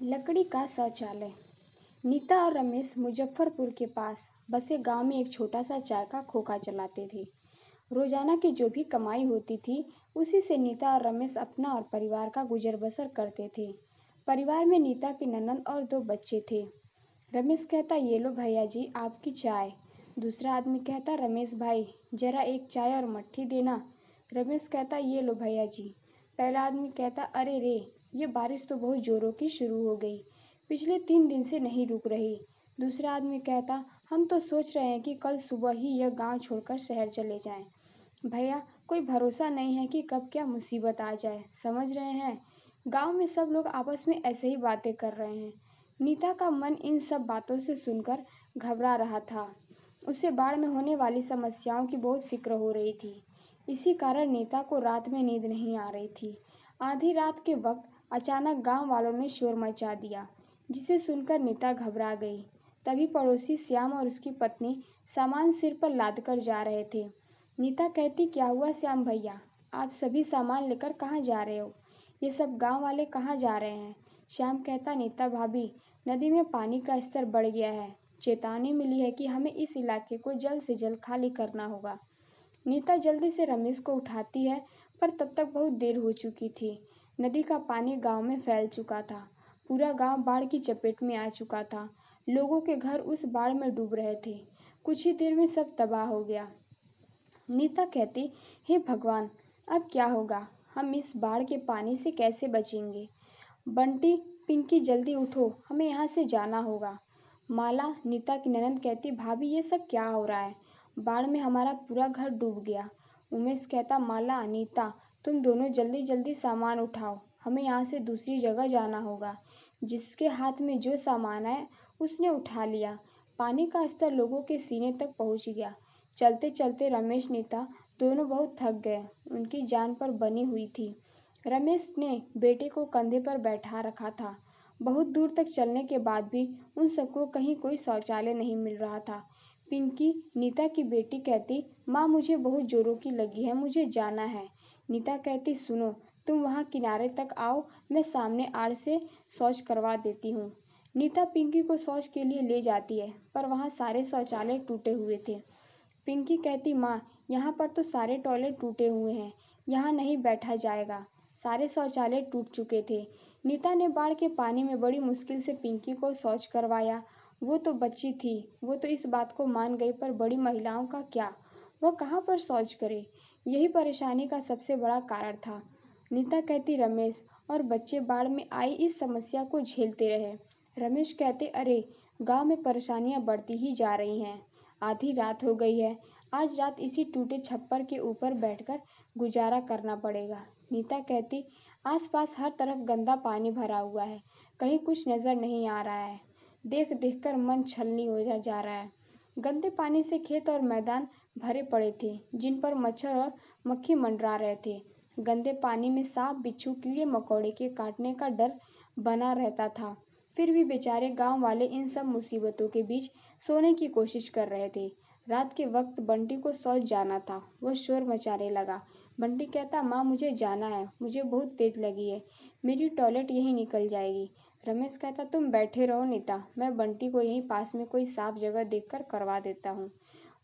लकड़ी का शौचालय। नीता और रमेश मुजफ्फरपुर के पास बसे गांव में एक छोटा सा चाय का खोखा चलाते थे। रोजाना की जो भी कमाई होती थी उसी से नीता और रमेश अपना और परिवार का गुजर बसर करते थे। परिवार में नीता की ननद और 2 बच्चे थे। रमेश कहता, ये लो भैया जी आपकी चाय। दूसरा आदमी कहता, रमेश भाई जरा एक चाय और मट्ठी देना। रमेश कहता, ये लो भैया जी। पहला आदमी कहता, अरे रे, ये बारिश तो बहुत जोरों की शुरू हो गई, पिछले 3 दिन से नहीं रुक रही। दूसरा आदमी कहता, हम तो सोच रहे हैं कि कल सुबह ही यह गांव छोड़कर शहर चले जाएं। भैया कोई भरोसा नहीं है कि कब क्या मुसीबत आ जाए, समझ रहे हैं। गांव में सब लोग आपस में ऐसे ही बातें कर रहे हैं। नीता का मन इन सब बातों से सुनकर घबरा रहा था। उसे बाढ़ में होने वाली समस्याओं की बहुत फिक्र हो रही थी। इसी कारण नीता को रात में नींद नहीं आ रही थी। आधी रात के वक्त अचानक गांव वालों ने शोर मचा दिया, जिसे सुनकर नीता घबरा गई। तभी पड़ोसी श्याम और उसकी पत्नी सामान सिर पर लादकर जा रहे थे। नीता कहती, क्या हुआ श्याम भैया, आप सभी सामान लेकर कहाँ जा रहे हो? ये सब गांव वाले कहाँ जा रहे हैं? श्याम कहता, नीता भाभी, नदी में पानी का स्तर बढ़ गया है। चेतावनी मिली है कि हमें इस इलाके को जल्द से जल्द खाली करना होगा। नीता जल्दी से रमेश को उठाती है, पर तब तक बहुत देर हो चुकी थी। नदी का पानी गांव में फैल चुका था। पूरा गांव बाढ़ की चपेट में आ चुका था। लोगों के घर उस बाढ़ में डूब रहे थे। कुछ ही देर में सब तबाह हो गया। नीता कहती, हे भगवान, अब क्या होगा? हम इस बाढ़ के पानी से कैसे बचेंगे? बंटी, पिंकी जल्दी उठो, हमें यहाँ से जाना होगा। माला, नीता की ननद, कहती, भाभी ये सब क्या हो रहा है? बाढ़ में हमारा पूरा घर डूब गया। उमेश कहता, माला, नीता, तुम दोनों जल्दी जल्दी सामान उठाओ, हमें यहाँ से दूसरी जगह जाना होगा। जिसके हाथ में जो सामान आया उसने उठा लिया। पानी का स्तर लोगों के सीने तक पहुँच गया। चलते चलते रमेश नीता दोनों बहुत थक गए, उनकी जान पर बनी हुई थी। रमेश ने बेटे को कंधे पर बैठा रखा था। बहुत दूर तक चलने के बाद भी उन सबको कहीं कोई शौचालय नहीं मिल रहा था। पिंकी, नीता की बेटी, कहती, माँ मुझे बहुत जोरों की लगी है, मुझे जाना है। नीता कहती, सुनो, तुम वहाँ किनारे तक आओ, मैं सामने आड़ से शौच करवा देती हूँ। नीता पिंकी को शौच के लिए ले जाती है, पर वहाँ सारे शौचालय टूटे हुए थे। पिंकी कहती, माँ यहाँ पर तो सारे टॉयलेट टूटे हुए हैं, यहाँ नहीं बैठा जाएगा। सारे शौचालय टूट चुके थे। नीता ने बाढ़ के पानी में बड़ी मुश्किल से पिंकी को शौच करवाया। वो तो बच्ची थी, वो तो इस बात को मान गई, पर बड़ी महिलाओं का क्या? वह कहाँ पर शौच करे? यही परेशानी का सबसे बड़ा कारण था। नीता कहती, रमेश और बच्चे बाढ़ में आई इस समस्या को झेलते रहे। रमेश कहते, अरे गांव में परेशानियां बढ़ती ही जा रही हैं। आधी रात हो गई है, आज रात इसी टूटे छप्पर के ऊपर बैठकर गुजारा करना पड़ेगा। नीता कहती, आसपास हर तरफ गंदा पानी भरा हुआ है, कहीं कुछ नजर नहीं आ रहा है। देख देख कर मन छलनी हो जा रहा है। गंदे पानी से खेत और मैदान भरे पड़े थे, जिन पर मच्छर और मक्खी मंडरा रहे थे। गंदे पानी में सांप, बिच्छू, कीड़े मकोड़े के काटने का डर बना रहता था। फिर भी बेचारे गांव वाले इन सब मुसीबतों के बीच सोने की कोशिश कर रहे थे। रात के वक्त बंटी को शौच जाना था। वह शोर मचाने लगा। बंटी कहता, माँ मुझे जाना है, मुझे बहुत तेज लगी है, मेरी टॉयलेट यहीं निकल जाएगी। रमेश कहता, तुम बैठे रहो नीता, मैं बंटी को यहीं पास में कोई साफ जगह देखकर करवा देता हूँ।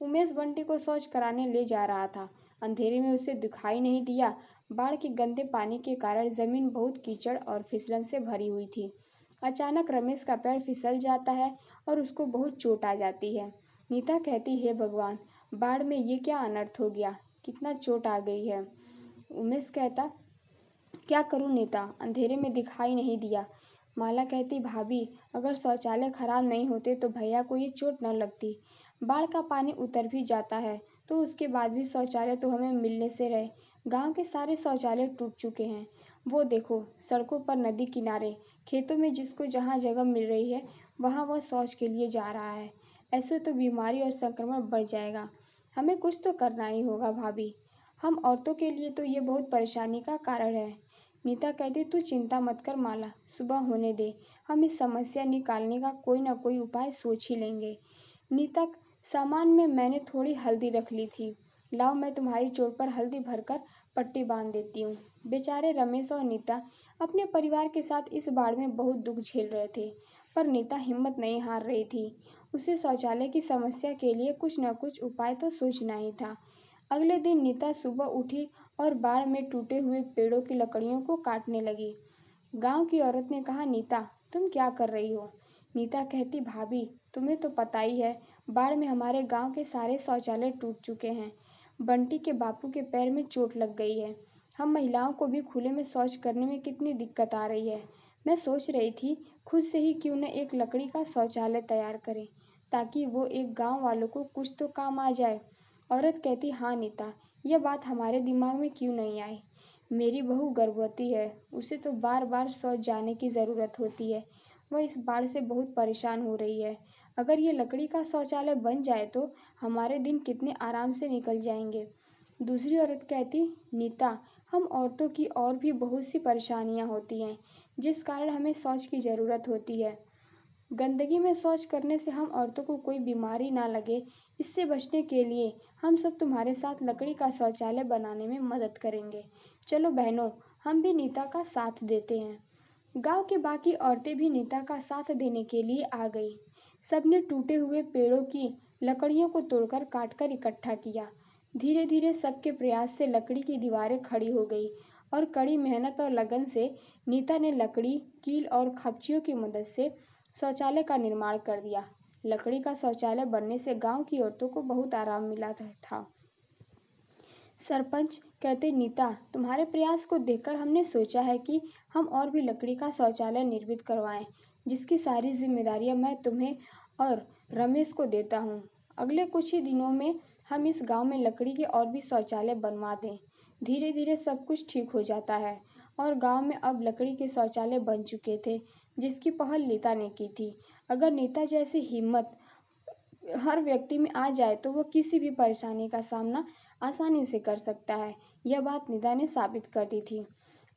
उमेश बंटी को शौच कराने ले जा रहा था। अंधेरे में उसे दिखाई नहीं दिया। बाढ़ के गंदे पानी के कारण जमीन बहुत कीचड़ और फिसलन से भरी हुई थी। अचानक रमेश का पैर फिसल जाता है और उसको बहुत चोट आ जाती है। नीता कहती, हे भगवान, बाढ़ में ये क्या अनर्थ हो गया, कितना चोट आ गई है। उमेश कहता, क्या करूं नीता, अंधेरे में दिखाई नहीं दिया। माला कहती, भाभी अगर शौचालय खराब नहीं होते तो भैया को ये चोट न लगती। बाढ़ का पानी उतर भी जाता है तो उसके बाद भी शौचालय तो हमें मिलने से रहे। गांव के सारे शौचालय टूट चुके हैं। वो देखो, सड़कों पर, नदी किनारे, खेतों में जिसको जहाँ जगह मिल रही है वहाँ वह शौच के लिए जा रहा है। ऐसे तो बीमारी और संक्रमण बढ़ जाएगा। हमें कुछ तो करना ही होगा भाभी। हम औरतों के लिए तो ये बहुत परेशानी का कारण है। नीता कहती, तू चिंता मत कर माला, सुबह होने दे, हम इस समस्या निकालने का कोई ना कोई उपाय सोच ही लेंगे। नीता, सामान में मैंने थोड़ी हल्दी रख ली थी, लाओ मैं तुम्हारी चोट पर हल्दी भरकर पट्टी बांध देती हूँ। बेचारे रमेश और नीता अपने परिवार के साथ इस बाढ़ में बहुत दुख झेल रहे थे, पर नीता हिम्मत नहीं हार रही थी। उसे शौचालय की समस्या के लिए कुछ न कुछ उपाय तो सोचना ही था। अगले दिन नीता सुबह उठी और बाढ़ में टूटे हुए पेड़ों की लकड़ियों को काटने लगी। गांव की औरत ने कहा, नीता, तुम क्या कर रही हो? नीता कहती, भाभी, तुम्हें तो पता ही है, बाढ़ में हमारे गांव के सारे शौचालय टूट चुके हैं। बंटी के बापू के पैर में चोट लग गई है। हम महिलाओं को भी खुले में शौच करने में कितनी दिक्कत आ रही है। मैं सोच रही थी खुद से ही क्यों न एक लकड़ी का शौचालय तैयार करें, ताकि वो एक गांव वालों को कुछ तो काम आ जाए। औरत कहती, हाँ नीता, यह बात हमारे दिमाग में क्यों नहीं आई? मेरी बहू गर्भवती है, उसे तो बार बार शौच जाने की ज़रूरत होती है। वह इस बाढ़ से बहुत परेशान हो रही है। अगर ये लकड़ी का शौचालय बन जाए तो हमारे दिन कितने आराम से निकल जाएंगे। दूसरी औरत कहती, नीता, हम औरतों की और भी बहुत सी परेशानियां होती हैं, जिस कारण हमें शौच की ज़रूरत होती है। गंदगी में शौच करने से हम औरतों को कोई बीमारी ना लगे, इससे बचने के लिए हम सब तुम्हारे साथ लकड़ी का शौचालय बनाने में मदद करेंगे। चलो बहनों, हम भी नीता का साथ देते हैं। गांव के बाकी औरतें भी नीता का साथ देने के लिए आ गई। सबने टूटे हुए पेड़ों की लकड़ियों को तोड़कर काटकर इकट्ठा किया। धीरे धीरे सबके प्रयास से लकड़ी की दीवारें खड़ी हो गई और कड़ी मेहनत और लगन से नीता ने लकड़ी, कील और खपचियों की मदद से शौचालय का निर्माण कर दिया। लकड़ी का शौचालय बनने से गांव की औरतों को बहुत आराम मिला था। सरपंच कहते, नीता, तुम्हारे प्रयास को देखकर हमने सोचा है कि हम और भी लकड़ी का शौचालय निर्मित करवाएं, जिसकी सारी जिम्मेदारियां मैं तुम्हें और रमेश को देता हूं। अगले कुछ ही दिनों में हम इस गांव में लकड़ी के और भी शौचालय बनवा दें। धीरे धीरे सब कुछ ठीक हो जाता है और गांव में अब लकड़ी के शौचालय बन चुके थे, जिसकी पहल नीता ने की थी। अगर नीता जैसी हिम्मत हर व्यक्ति में आ जाए तो वो किसी भी परेशानी का सामना आसानी से कर सकता है। यह बात नीता ने साबित कर दी थी।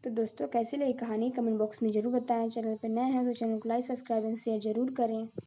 तो दोस्तों, कैसी लगी कहानी कमेंट बॉक्स में ज़रूर बताएं। चैनल पर नए हैं तो चैनल को लाइक, सब्सक्राइब एंड शेयर ज़रूर करें।